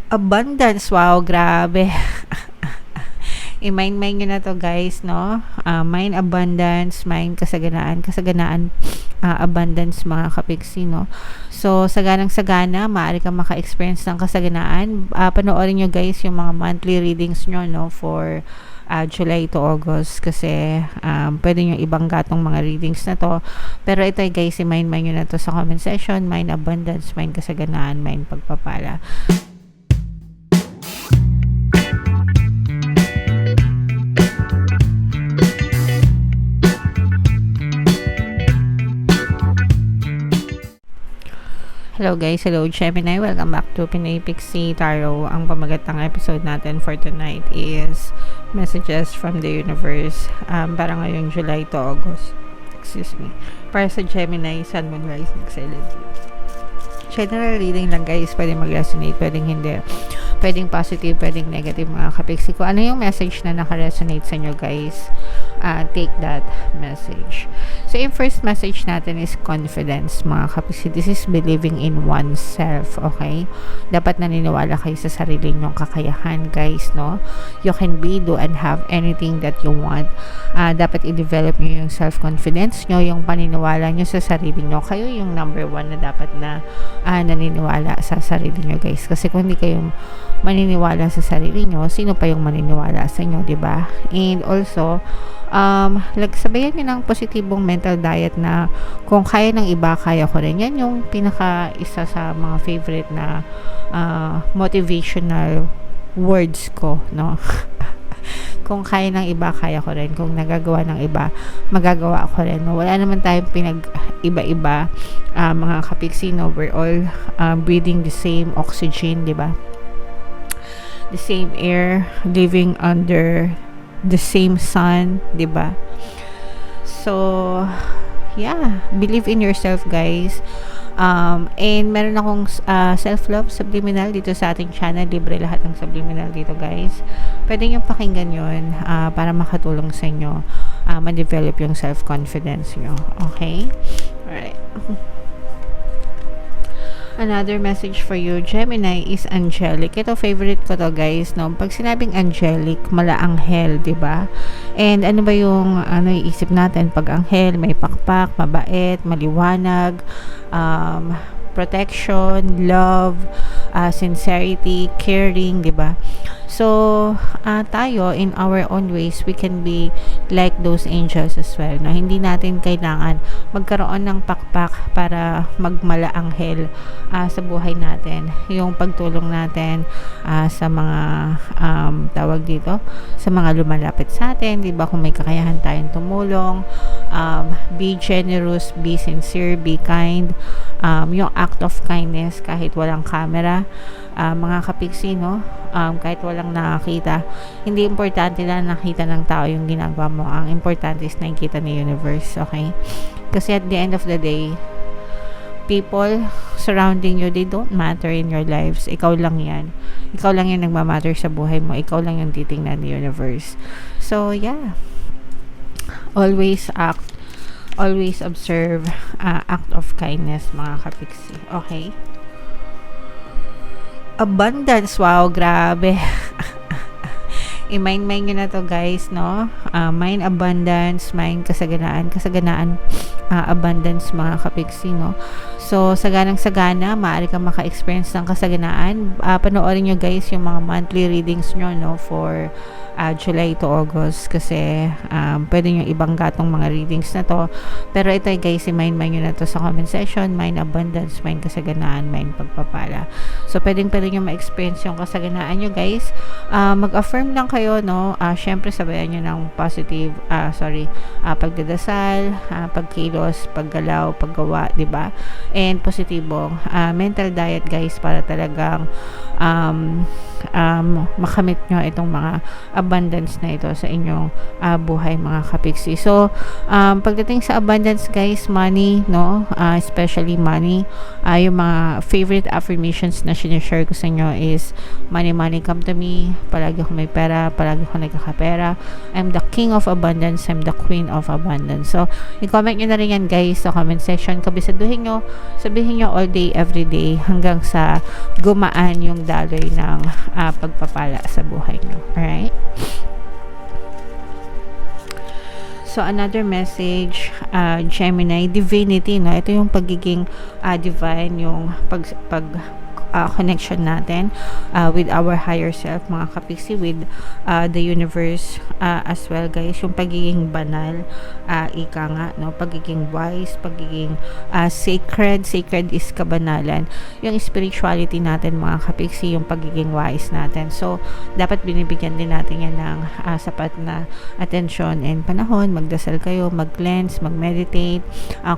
Abundance, wow, grabe. I-mind nyo na to guys, no? Mind abundance, mind kasaganaan, abundance mga kapiksi, no? So, saganang-sagana, maaari kang maka-experience ng kasaganaan. Panoorin nyo guys yung mga monthly readings nyo, no? For July to August kasi pwede nyo ibang gatong mga readings na to. Pero ito guys, i-mind nyo na to sa comment section. Mind abundance, mind kasaganaan, mind pagpapala. Hello guys, hello Gemini, welcome back to Pinay Pixie Tarot. Ang pamagatang episode natin for tonight is Messages from the Universe para ngayong July to August. Para sa Gemini, Sun, Moon, Rising, Ascendant. General reading lang guys, pwedeng mag-resonate, pwedeng hindi. Pwedeng positive, pwedeng negative mga kapiksi. Kung ano yung message na naka-resonate sa inyo guys, take that message. So, yung first message natin is confidence, mga kapiksi. This is believing in oneself, okay? Dapat naniniwala kayo sa sarili nyong kakayahan, guys, no? You can be, do, and have anything that you want. Dapat i-develop nyo yung self-confidence nyo, yung paniniwala nyo sa sarili nyo. Kayo yung number one na dapat na naniniwala sa sarili nyo, guys. Kasi kung hindi kayo maniniwala sa sarili nyo, sino pa yung maniniwala sa inyo, diba? And also, sabayan nyo ng positibong mental diet na kung kaya ng iba, kaya ko rin. Yan yung pinaka isa sa mga favorite na motivational words ko, no? Kung kaya ng iba, kaya ko rin. Kung nagagawa ng iba, magagawa ko rin. No? Wala naman tayong pinag-iba-iba, mga kapiksi, no? We're all breathing the same oxygen, diba? The same air, living under the same sun, diba? So, yeah, believe in yourself, guys. And meron akong self-love subliminal dito sa ating channel. Libre lahat ng subliminal dito, guys. Pwede nyo pakinggan yun para makatulong sa inyo ma-develop yung self-confidence nyo. Okay? Alright. Another message for you, Gemini, is angelic. Ito, favorite ko to, guys, no? Pag sinabing angelic, malaanghel, diba? And ano ba yung iisip natin? Pag anghel, may pakpak, mabait, maliwanag, protection, love, sincerity, caring, diba? So, tayo, in our own ways, we can be like those angels as well. No? Hindi natin kailangan magkaroon ng pakpak para magmalaanghel sa buhay natin. Yung pagtulong natin sa mga tawag dito, sa mga lumalapit sa atin, di ba? Kung may kakayahan tayong tumulong, be generous, be sincere, be kind. Yung act of kindness kahit walang camera, mga kapiksi, no? Kahit walang nakakita, hindi importante na nakita ng tao yung ginagawa mo. Ang importante is nakikita ng universe, okay? Kasi at the end of the day, people surrounding you, they don't matter in your lives. Ikaw lang yan. Ikaw lang yan nagmamatter sa buhay mo. Ikaw lang yung titingnan ng universe. So, yeah. Always act. Always observe. Act of kindness, mga kapiksi. Okay? Abundance, wow, grabe. I-mind nyo na to guys, no? Mind abundance, mind kasaganaan, abundance mga kapiksi, no? So, saganang-sagana, maaari kang maka-experience ng kasaganaan. Panoorin nyo guys yung mga monthly readings nyo, no? For July to August kasi pwede nyo ibang gatong mga readings na to. Pero ito guys, i-mind nyo na to sa comment section. Mind abundance, mind kasaganaan, mind pagpapala. So, pwede nyo ma-experience yung kasaganaan nyo guys. Mag-affirm lang kayo, no? Syempre, sabayan nyo ng positive, pagdadasal, pagkilos, paggalaw, paggawa, diba? And positibong mental diet guys para talagang makamit nyo itong mga abundance na ito sa inyong buhay, mga kapiksi. So, pagdating sa abundance guys, money, no? Especially money, yung mga favorite affirmations na sinishare ko sa inyo is money, money come to me, palagi ako may pera, palagi ako nagkakapera, I'm the king of abundance, I'm the queen of abundance. So, i-comment nyo na rin yan guys sa comment section, kabisaduhin nyo, sabihin nyo all day, every day, hanggang sa gumaan yung daloy ng pagpapala sa buhay nyo. Alright? So, another message, Gemini, divinity, no? Ito yung pagiging divine, yung connection natin with our higher self, mga kapiksi, with the universe as well guys, yung pagiging banal, ika nga, no? Pagiging wise, pagiging sacred is kabanalan, yung spirituality natin mga kapiksi, yung pagiging wise natin. So, dapat binibigyan din natin yan ng sapat na attention and panahon. Magdasal kayo, mag-cleanse, mag-meditate,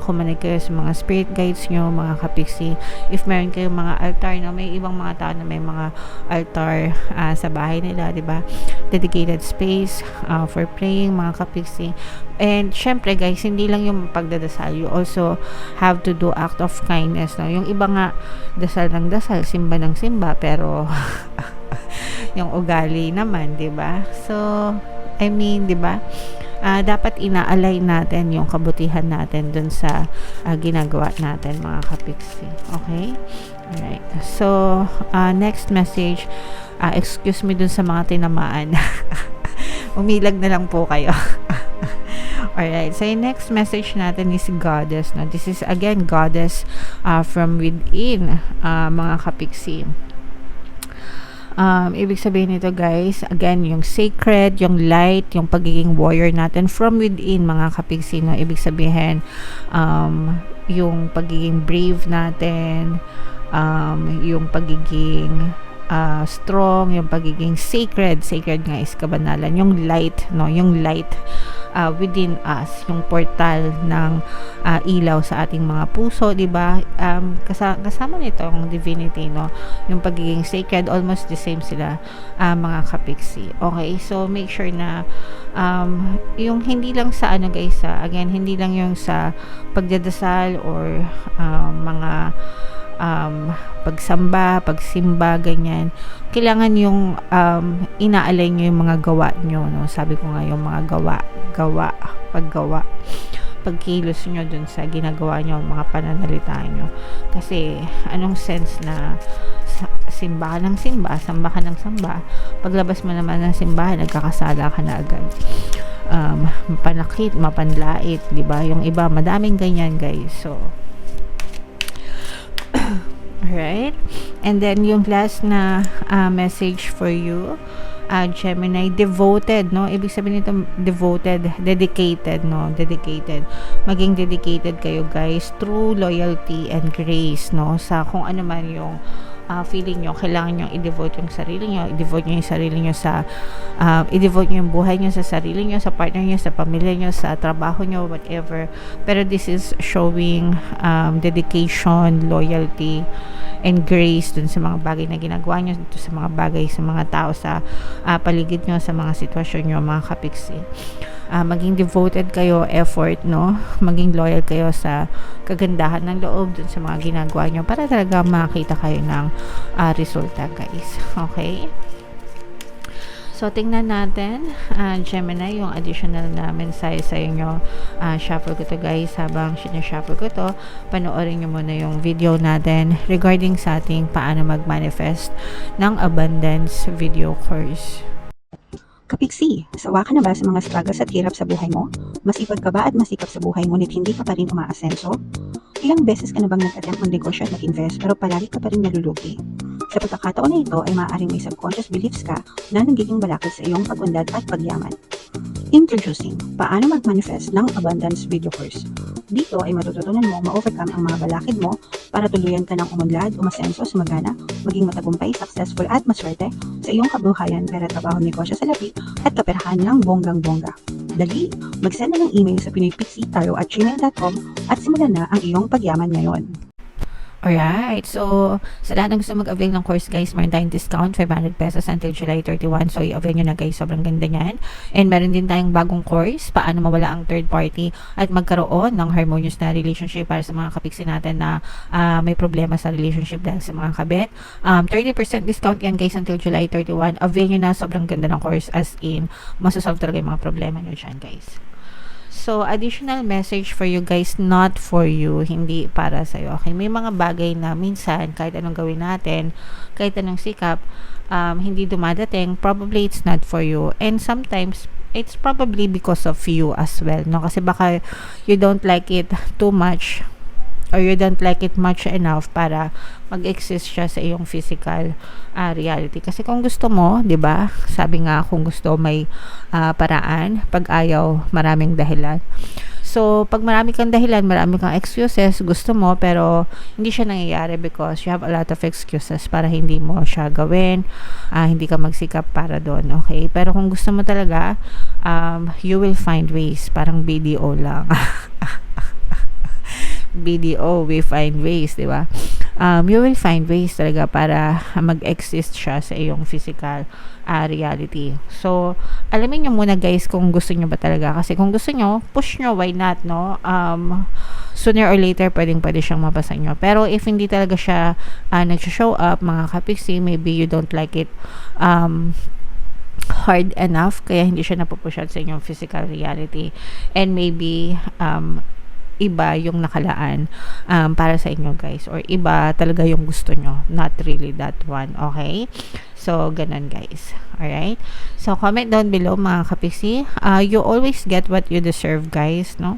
kumanig kayo sa mga spirit guides nyo, mga kapiksi. If meron kayong mga altar, no? May ibang mga tao na may mga altar sa bahay nila, di ba? Dedicated space for praying, mga kapiksi. And syempre guys, hindi lang yung pagdadasal, you also have to do act of kindness, no? Yung iba nga dasal ng dasal, simba ng simba, pero yung ugali naman, di ba? So, I mean, di ba? Dapat ina-align natin yung kabutihan natin dun sa ginagawa natin, mga kapiksi. Okay? Alright. So, next message, excuse me dun sa mga tinamaan. Umilag na lang po kayo. Alright, so yung next message natin is Goddess. No? This is again Goddess from within, mga kapiksi. Ibig sabihin nito guys, again, yung sacred, yung light, yung pagiging warrior natin from within, mga kapiksi. No? Ibig sabihin, yung pagiging brave natin, yung pagiging strong, yung pagiging sacred nga is kabanalan, yung light, no? Yung light within us, yung portal ng ilaw sa ating mga puso, di ba? Kasama nitong divinity, no? Yung pagiging sacred, almost the same sila, mga kapiksi. Okay, so make sure na yung hindi lang sa ano guys, again, hindi lang yung sa pagdadasal or mga pagsimba, ganyan. Kailangan yung inaalay nyo yung mga gawa nyo, no? Sabi ko nga, yung mga paggawa, pagkilos nyo dun sa ginagawa nyo, mga pananalita nyo. Kasi, anong sense na simba ka ng simba, samba ka ng samba, paglabas mo naman ng simbahan, nagkakasala ka na agad. Mapanakit, mapanlait, diba? Yung iba, madaming ganyan guys. So, alright, and then yung last na message for you, Gemini, devoted, no? Ibig sabihin nito devoted, dedicated, no? Dedicated. Maging dedicated kayo guys, true loyalty and grace, no? Sa kung ano man yung feeling nyo, kailangan nyo i-devote yung sarili nyo, i-devote nyo yung sarili nyo sa i-devote nyo yung buhay nyo sa sarili nyo, sa partner nyo, sa pamilya nyo, sa trabaho nyo, whatever. Pero this is showing dedication, loyalty, and grace dun sa mga bagay na ginagawa nyo, dun sa mga bagay, sa mga tao sa paligid nyo, sa mga sitwasyon nyo, mga kapiksi. Maging devoted kayo, effort, no? Maging loyal kayo sa kagandahan ng loob dun sa mga ginagawa nyo para talaga makita kayo ng resulta, guys. Okay? So, tingnan natin, Gemini, yung additional na mensahe sa inyo. Shuffle ko to guys. Habang sinashuffle ko to, panoorin nyo muna yung video natin regarding sa ating paano mag-manifest ng abundance video course. Kapiksi, sawa ka na ba sa mga struggles at hirap sa buhay mo? Masipag ka ba at masikap sa buhay ngunit hindi ka pa rin umaasenso? Ilang beses ka na bang nag-attempt mag-negosyo at mag-invest pero palagi ka pa rin nalulugi? Sa pagkakataon na ito ay maaaring may subconscious beliefs ka na nagiging balakid sa iyong pag-unlad at pagyaman. Introducing, paano mag-manifest ng abundance video course. Dito ay matututunan mo ma-overcome ang mga balakid mo para tuluyan ka ng umunlad, umasenso, sumagana, maging matagumpay, successful at maswerte sa iyong kabuhayan, pera, trabaho, negosyo sa lapi at kaperahan ng bonggang-bongga. Dali, mag-send na ng email sa pinoypixie@gmail.com at simulan na ang iyong pagyaman ngayon. Alright, so sa lahat ng gusto mag-avail ng course guys, meron tayong discount, 500 pesos until July 31. So i-avail nyo na guys, sobrang ganda niyan. And meron din tayong bagong course, paano mawala ang third party at magkaroon ng harmonious na relationship para sa mga kapiksi natin na may problema sa relationship dahil sa mga kabit. 30% discount yan guys until July 31. Avail nyo na, sobrang ganda ng course, as in, masasolve talaga yung mga problema nyo dyan guys. So, additional message for you guys, not for you, hindi para sa'yo. Okay, may mga bagay na minsan, kahit anong gawin natin, kahit anong sikap, hindi dumadating, probably it's not for you. And sometimes, it's probably because of you as well, no? Kasi baka you don't like it too much, or you don't like it much enough para mag-exist siya sa iyong physical reality. Kasi kung gusto mo, 'di ba? Sabi nga, kung gusto may paraan, pag ayaw, maraming dahilan. So, pag marami kang dahilan, marami kang excuses, gusto mo, pero hindi siya nangyayari because you have a lot of excuses para hindi mo siya gawin, hindi ka magsikap para doon, okay? Pero kung gusto mo talaga, you will find ways, parang BDO lang. BDO, we find ways, di ba? You will find ways talaga para mag-exist siya sa iyong physical reality. So, alamin nyo muna guys kung gusto nyo ba talaga. Kasi kung gusto nyo, push nyo, why not, no? Sooner or later, pwede siyang mabasa nyo. Pero if hindi talaga siya nag-show up, mga kapiksi, maybe you don't like it hard enough, kaya hindi siya napupush out sa inyong physical reality. And maybe, iba yung nakalaan para sa inyo guys, or iba talaga yung gusto nyo, not really that one, okay? So, ganun guys. Alright? So, comment down below mga kapiksi. You always get what you deserve guys, no?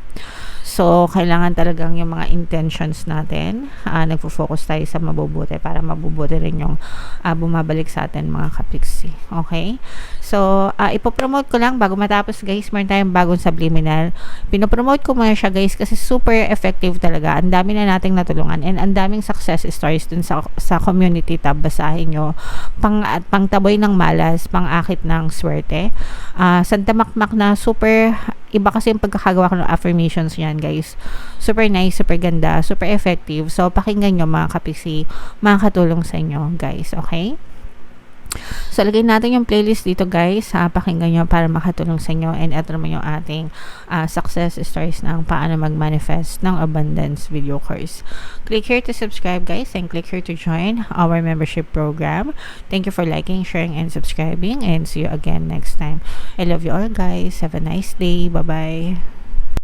So, kailangan talagang yung mga intentions natin, nagfo-focus tayo sa mabubuti para mabubuti rin yung bumabalik sa atin mga kapiksi. Okay? So, ipopromote ko lang bago matapos guys, meron tayong bagong subliminal. Pinopromote ko muna siya guys kasi super effective talaga. Ang dami na nating natulungan and ang daming success stories dun sa community tab. Basahin nyo. Pangtaboy ng malas, pangakit ng swerte. Santamakmak na super iba kasi yung pagkakagawa ko ng affirmations niyan guys. Super nice, super ganda, super effective. So, pakinggan nyo mga kapiksi, makakatulong sa inyo guys, okay? So, lagay natin yung playlist dito guys. Pakinggan nyo para makatulong sa inyo. And ito naman yung ating success stories ng paano mag-manifest ng abundance video course. Click here to subscribe guys and click here to join our membership program. Thank you for liking, sharing, and subscribing. And see you again next time. I love you all guys. Have a nice day. Bye-bye.